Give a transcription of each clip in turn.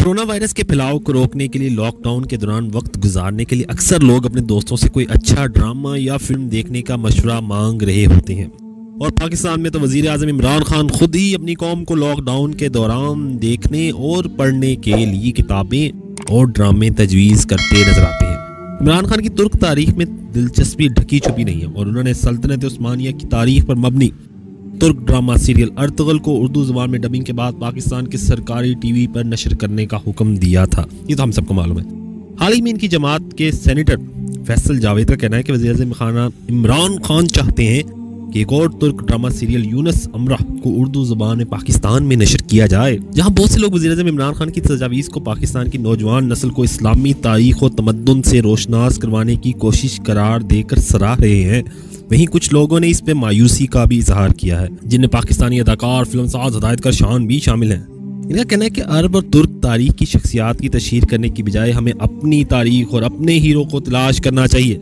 Corona virus के फैलाव को रोकने के लिए लॉकडाउन के दौरान वक्त गुजारने के लिए अक्सर लोग अपने दोस्तों से कोई अच्छा ड्रामा या फिल्म देखने का मशवरा मांग रहे होते हैं। और पाकिस्तान में तो वजीर आज़म इमरान खान खुद ही अपनी कौम को लॉकडाउन के दौरान देखने और पढ़ने के लिए किताबें और ड्रामे तजवीज़ करते नजर आते हैं। इमरान खान की तुर्क तारीख में दिलचस्पी ढकी छुपी नहीं है और उन्होंने सल्तनत उस्मानिया की तारीख पर मबनी तुर्क ड्रामा सीरियल अर्तगल को उर्दू ज़ुबान में डबिंग के बाद पाकिस्तान के सरकारी टीवी पर नशर करने का हुक्म दिया था। ये तो हम सबको मालूम है। हाल ही में इनकी जमात के सेनेटर फैसल जावेद का कहना है कि वज़ीर-ए-आज़म खाना इमरान खान चाहते हैं कि एक और तुर्क ड्रामा सीरियल यूनुस अमरा को उर्दू ज़ुबान में पाकिस्तान में नशर किया जाए, जहां बहुत से लोग वज़ीर-ए-आज़म इमरान खान की तजावीज़ को पाकिस्तान की नौजवान नस्ल को इस्लामी तारीख और तमद्दुन से रोशनास करवाने की कोशिश करार देकर सराह रहे हैं। वहीं कुछ लोगों ने इस पे मायूसी का भी इजहार किया है, जिनमें पाकिस्तानी अदाकार, फिल्मसाज, हदायतकार शान भी शामिल हैं। इनका कहना है कि अरब और तुर्क तारीख की शख्सियात की तशहीर करने की बजाय हमें अपनी तारीख और अपने हीरो को तलाश करना चाहिए।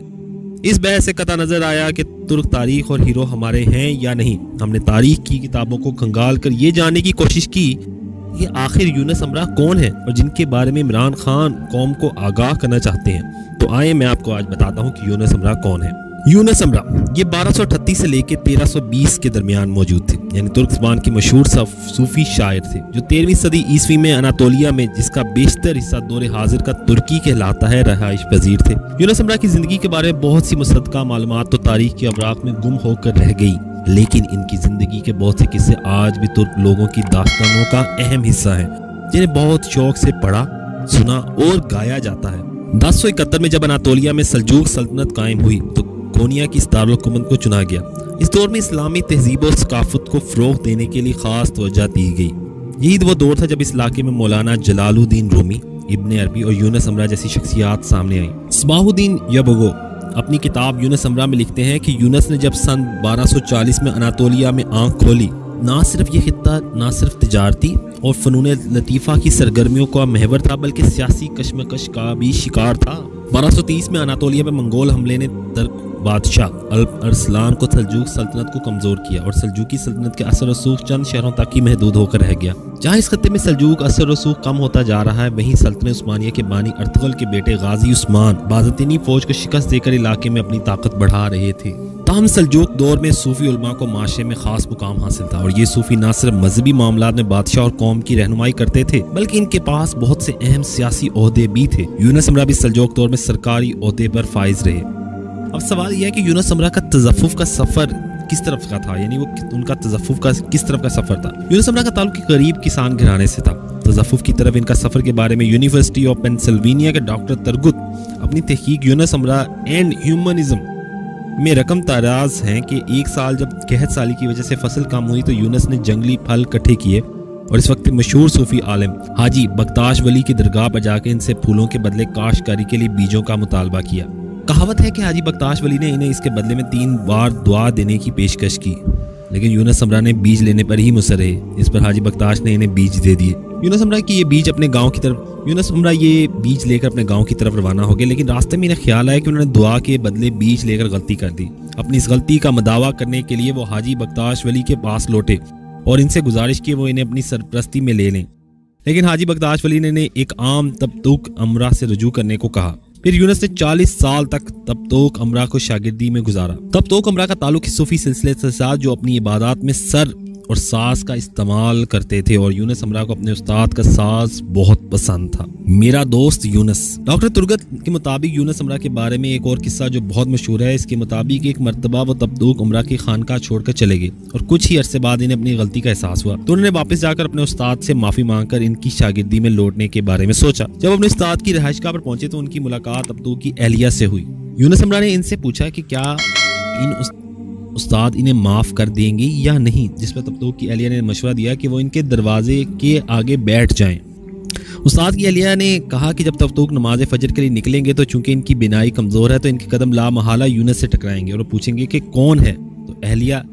इस बहस से कता नजर आया कि तुर्क तारीख और हीरो हमारे हैं या नहीं। हमने तारीख की किताबों को खंगाल कर ये जानने की कोशिश की कि आखिर यूनुस अमरा कौन है और जिनके बारे में इमरान खान कौम को आगाह करना चाहते हैं। तो आए मैं आपको आज बताता हूँ कि यूनुस अमरा कौन है। यूनुस अमरा ये 1238 से लेकर 1320 के दरमियान मौजूद थे, यानी तुर्क ज़बान के मशहूर सूफी शायर थे जो 13वीं सदी ईस्वी में अनातोलिया में, जिसका बेशतर हिस्सा दौरे हाजिर का तुर्की कहलाता है, रहाइश पजीर थे। यूनुस अमरा की जिंदगी के बारे में बहुत सी मुसद्दका मालूमात तो तारीख के अवराक में गुम होकर रह गई, लेकिन इनकी जिंदगी के बहुत से किस्से आज भी तुर्क लोगों की दास्तानों का अहम हिस्सा है, जिन्हें बहुत शौक से पढ़ा, सुना और गाया जाता है। 1071 में जब अनातोलिया में सल्जूक सल्तनत कायम हुई तो कोनिया की दारुल हुकूमत को चुना गया। इस दौर में इस्लामी तहजीब और सकाफत को फ़रोग़ देने के लिए खास तवज्जो दी गई। यही वो दौर था जब इस इलाके में मौलाना जलालुद्दीन रूमी, इब्न अरबी और यूनुस अमरा जैसी शख्सियात सामने आई। सबाहुद्दीन यबगो अपनी किताब यूनुस अमरा में लिखते हैं कि यूनुस ने जब सन 1240 में अनातोलिया में आंख खोली, ना सिर्फ ये खित्ता ना सिर्फ तिजारती और फ़नून लतीफ़ा की सरगर्मियों का महवर था, बल्कि सियासी कशमकश का भी शिकार था। 1230 में अनातोलिया में मंगोल हमले ने तुर्क बादशाह अल्प अरसलान को सल्जूक सल्तनत को कमजोर किया और सल्जूकी सल्तनत के असर रसूख चंद शहरों तक ही महदूद होकर रह गया। जहाँ इस खत्ते में सल्जूक असर रसूख कम होता जा रहा है, वहीं सल्तनत उस्मानिया के बानी अर्तगल के बेटे गाजी उस्मान बाज़तीनी फौज को शिकस्त देकर इलाके में अपनी ताकत बढ़ा रहे थे। ताहम सल्जूक दौर में सूफी उलमा को माशरे में खास मुकाम हासिल था और ये सूफी न सिर्फ मजहबी मामलात में बादशाह और कौम की रहनुमाई करते थे, बल्कि इनके पास बहुत से अहम सियासी ओहदे भी थे। यूनुस अमरा भी सल्जूक दौर में सरकारी ओहदे पर फाइज रहे। अब सवाल यह है कि यूनुस अमरा का तज़फ्फुफ का सफर किस तरफ का था, यानी वो उनका तज़फ्फुफ का किस तरफ का सफर था। यूनुस अमरा का ताल्लुक करीब किसान घराने से था। तज़फ्फुफ की तरफ इनका सफर के बारे में यूनिवर्सिटी ऑफ पेंसिल्वेनिया के डॉक्टर तरगुत अपनी तहकीक यूनुस अमरा एंड ह्यूमनिज्म में रकम ताराज हैं कि एक साल जब कहत साली की वजह से फसल कम हुई तो यूनुस ने जंगली फल इकट्ठे किए और इस वक्त मशहूर सूफी आलिम हाजी बख्ताश वली की दरगाह पर जाकर इनसे फूलों के बदले काश्तकारी के लिए बीजों का मुतालबा किया। कहावत है कि हाजी बख्ताश वली ने इन्हें इसके बदले में 3 बार दुआ देने की पेशकश की, लेकिन यूनुस अमरा ने बीज लेने पर ही मुसर रहे। इस पर हाजी बख्ताश ने इन्हें बीज दे दिए। यूनुस अमरा की ये बीज अपने गांव की तरफ लेकर अपने गांव की तरफ रवाना हो गए, लेकिन रास्ते में इन्हें ख्याल आया कि उन्होंने दुआ के बदले बीज लेकर गलती कर दी। अपनी इस गलती का मदावा करने के लिए वो हाजी बख्ताश वली के पास लौटे और इनसे गुजारिश की वो इन्हें अपनी सरपरस्ती में ले लें, लेकिन हाजी बख्ताश वली ने एक आम तब्तूक अमरा से रुजू करने को कहा। फिर यूनुस ने 40 साल तक तब्तूक अमरा को शागिर्दी में गुजारा। तब्तूक अमरा का ताल्लुक सूफी सिलसिले से साथ जो अपनी इबादत में सर और साज का इस्तेमाल करते थे और यूनुस अमरा को अपने उस्ताद का साज बहुत पसंद था। मेरा दोस्त यूनुस। डॉक्टर तुर्गत के मुताबिक यूनुस अमरा के बारे में एक और किस्सा जो बहुत मशहूर है। इसके मुताबिक एक मरतबा वो तब्तूक अमरा की खानका छोड़कर चले गए और कुछ ही अरसे बाद इन्हें अपनी गलती का एहसास हुआ तो उन्होंने वापस जाकर अपने उस्ताद से माफी मांगकर इनकी शागिर्दी में लौटने के बारे में सोचा। जब अपने उस्ताद की रिहाइशगाह पर पहुंचे तो उनकी मुलाकात तब्तूक की एहलिया से हुई। यूनुस अमरा ने इनसे पूछा कि क्या इन उस्ताद इन्हें माफ कर देंगे या नहीं, जिस पर तब्तूक की एहलिया ने मशवरा दिया कि वो इनके दरवाजे के आगे बैठ जाएं। उस्ताद की एहलिया ने कहा कि जब तब्तूक नमाज फजर के लिए निकलेंगे तो चूंकि इनकी बिनाई कमजोर है तो इनके कदम ला महाला यूनुस से टकराएंगे और वो पूछेंगे कि कौन है, तो एहलिया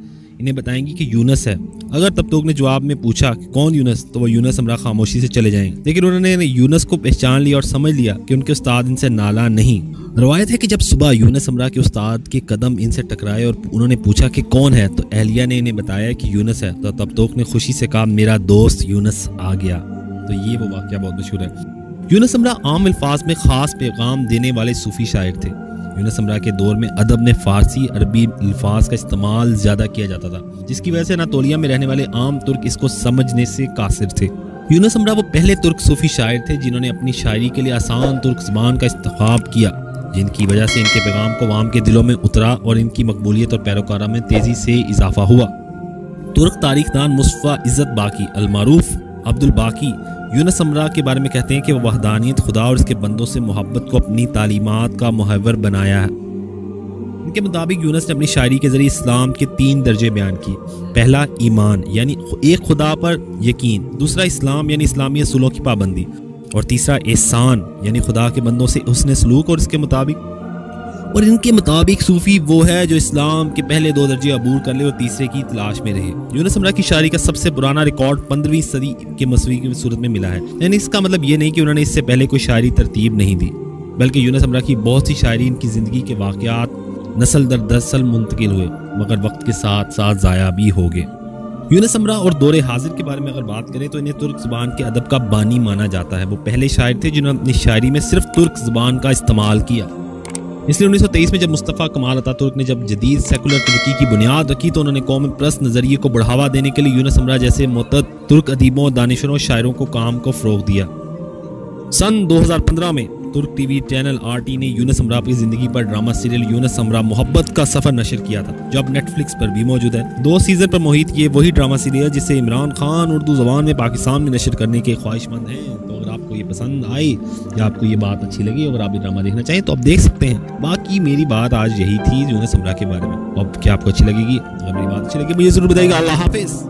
इन्हें बताएंगी कि यूनुस है। अगर तब्तूक ने जवाब में पूछा कि कौन यूनुस, तो वो यूनुस अमरा खामोशी से चले जाएंगे, लेकिन उन्होंने यूनुस को पहचान लिया और समझ लिया कि उनके उस्ताद इनसे नाला नहीं। रवायत है कि जब सुबह यूनुस अमरा के उस्ताद के कदम इनसे टकराए और उन्होंने पूछा कि कौन है, तो एहलिया ने इन्हें बताया कि यूनुस है। तो तब्तूक ने खुशी से कहा मेरा दोस्त यूनुस आ गया। तो तो ये वो वाक़या बहुत मशहूर है। यूनुस अमरा आम अल्फाज में ख़ास पैगाम देने वाले सूफ़ी शायर थे। यूनुस अमरा के दौर में अदब में फ़ारसी अरबी अल्फाज का इस्तेमाल ज़्यादा किया जाता था, जिसकी वजह से अनातोलिया में रहने वाले आम तुर्क इसको समझने से कासिर थे। यूनुस अमरा वो पहले तुर्क सूफ़ी शायर थे जिन्होंने अपनी शायरी के लिए आसान तुर्क ज़बान का इंतखाब किया, जिनकी वजह से इनके पैगाम को आवाम के दिलों में उतरा और इनकी मकबूलियत और पैरोकारों में तेज़ी से इजाफा हुआ। तुर्क तारीखदान मुस्तफ़ा इज़्ज़त बाकी अल-मारूफ अब्दुल बाकी यूनुस अमरा के बारे में कहते हैं कि वह वहदानियत, खुदा और इसके बंदों से मोहब्बत को अपनी तालीमात का मुहव्वर बनाया है। इनके मुताबिक यूनुस ने अपनी शायरी के जरिए इस्लाम के 3 दर्जे बयान किए। पहला ईमान यानी एक खुदा पर यकीन, दूसरा इस्लाम यानी इस्लामी असूलों की पाबंदी, और तीसरा एहसान यानी खुदा के बंदों से हुस्न सलूक। और इनके मुताबिक सूफ़ी वो है जो इस्लाम के पहले 2 दर्जे अबूर कर ले और तीसरे की तलाश में रहे। यूनुस अमरा की शायरी का सबसे पुराना रिकॉर्ड 15वीं सदी के मसवी की सूरत में मिला है। यानी इसका मतलब ये नहीं कि उन्होंने इससे पहले कोई शायरी तरतीब नहीं दी, बल्कि यूनुस अमरा की बहुत सी शायरी इनकी ज़िंदगी के वाक़यात नस्ल दर नस्ल मुंतकिल हुए, मगर वक्त के साथ साथ ज़ाया भी हो गए। यूनुस अमरा और दौरे हाजिर के बारे में अगर बात करें तो इन्हें तुर्क ज़बान के अदब का बानी माना जाता है। वो पहले शायर थे जिन्होंने अपनी शायरी में सिर्फ तुर्क ज़बान का इस्तेमाल किया। इसलिए 1923 में जब मुस्तफ़ा कमाल अतातुर्क ने जब जदीद सेकुलर तुर्की की बुनियाद रखी तो उन्होंने कौम परस्त नज़रिए को बढ़ावा देने के लिए यूनुस अमरा जैसे मुतअद्दिद तुर्क अदीबों, दानिशवरों, शायरों को काम को फ़रोग़ दिया। सन 2015 में तुर्क टीवी चैनल RT ने यूनुस अमरा की ज़िंदगी पर ड्रामा सीरियल यूनुस अमरा मोहब्बत का सफ़र नशर किया था, जो अब नेटफ्लिक्स पर भी मौजूद है। 2 सीज़न पर मोहित ये वही ड्रामा सीरियल जिसे इमरान खान उर्दू ज़बान में पाकिस्तान में नशर करने के ख्वाहिशमंद हैं। तो अगर आपको ये पसंद आई या आपको ये बात अच्छी लगी, अगर आप ये ड्रामा देखना चाहें तो आप देख सकते हैं। बाकी मेरी बात आज यही थी यूनुस अमरा के बारे में। अब क्या आपको अच्छी लगेगी? अगर मेरी बात अच्छी लगी मुझे ज़रूर बताइएगा। अल्लाह हाफिज़।